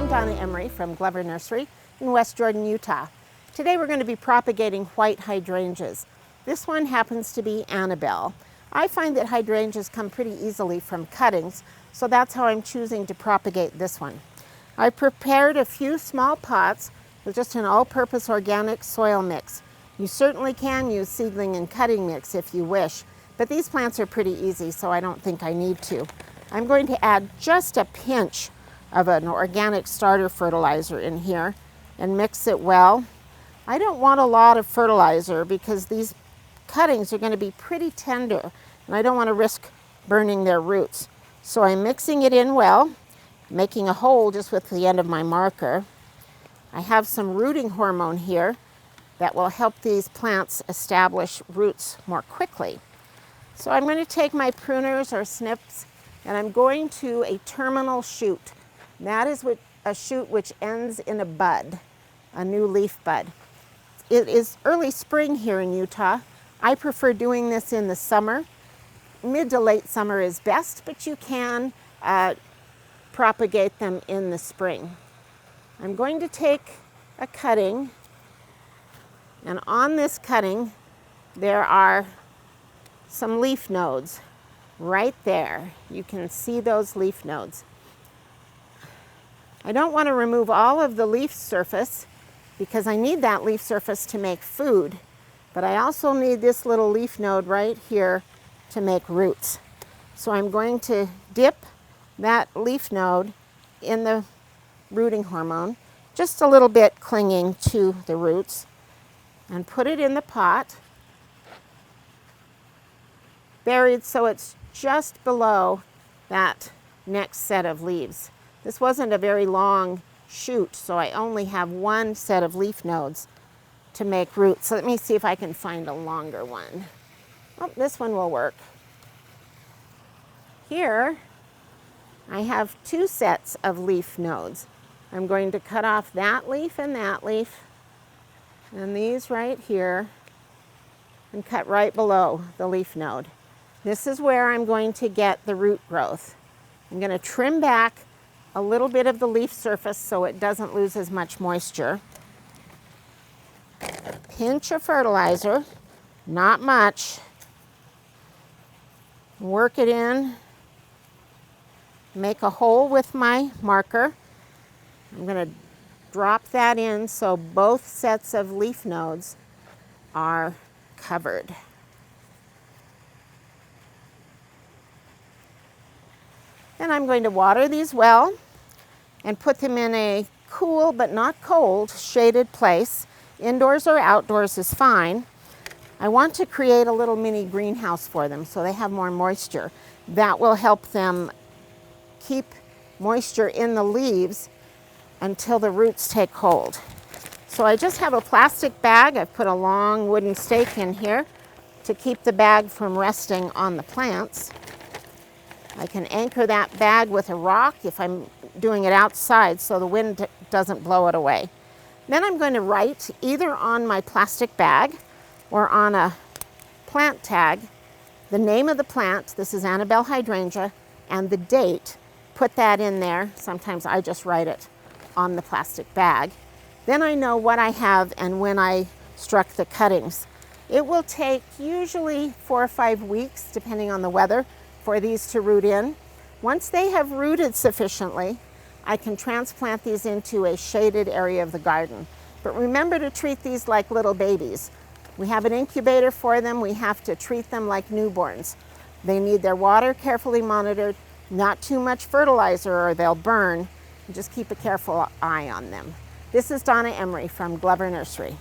I'm Donna Emery from Glover Nursery in West Jordan, Utah. Today we're going to be propagating white hydrangeas. This one happens to be Annabelle. I find that hydrangeas come pretty easily from cuttings, so that's how I'm choosing to propagate this one. I prepared a few small pots with just an all-purpose organic soil mix. You certainly can use seedling and cutting mix if you wish, but these plants are pretty easy, so I don't think I need to. I'm going to add just a pinch of an organic starter fertilizer in here and mix it well. I don't want a lot of fertilizer because these cuttings are going to be pretty tender and I don't want to risk burning their roots. So I'm mixing it in well, making a hole just with the end of my marker. I have some rooting hormone here that will help these plants establish roots more quickly. So I'm going to take my pruners or snips and I'm going to a terminal shoot. That is a shoot which ends in a bud, a new leaf bud. It is early spring here in Utah. I prefer doing this in the summer. Mid to late summer is best, but you can propagate them in the spring. I'm going to take a cutting, and on this cutting there are some leaf nodes right there. You can see those leaf nodes. I don't want to remove all of the leaf surface because I need that leaf surface to make food, but I also need this little leaf node right here to make roots. So I'm going to dip that leaf node in the rooting hormone, just a little bit clinging to the roots, and put it in the pot, buried so it's just below that next set of leaves. This wasn't a very long shoot, so I only have one set of leaf nodes to make roots. So let me see if I can find a longer one. Oh, this one will work. Here, I have two sets of leaf nodes. I'm going to cut off that leaf and these right here, and cut right below the leaf node. This is where I'm going to get the root growth. I'm going to trim back a little bit of the leaf surface so it doesn't lose as much moisture. Pinch of fertilizer, not much. Work it in. Make a hole with my marker. I'm going to drop that in so both sets of leaf nodes are covered. Then I'm going to water these well and put them in a cool but not cold shaded place. Indoors or outdoors is fine. I want to create a little mini greenhouse for them so they have more moisture. That will help them keep moisture in the leaves until the roots take hold. So I just have a plastic bag. I've put a long wooden stake in here to keep the bag from resting on the plants. I can anchor that bag with a rock if I'm doing it outside so the wind doesn't blow it away. Then I'm going to write either on my plastic bag or on a plant tag the name of the plant, this is Annabelle hydrangea, and the date. Put that in there. Sometimes I just write it on the plastic bag. Then I know what I have and when I struck the cuttings. It will take usually 4 or 5 weeks, depending on the weather, for these to root in. Once they have rooted sufficiently, I can transplant these into a shaded area of the garden. But remember to treat these like little babies. We have an incubator for them. We have to treat them like newborns. They need their water carefully monitored, not too much fertilizer or they'll burn. Just keep a careful eye on them. This is Donna Emery from Glover Nursery.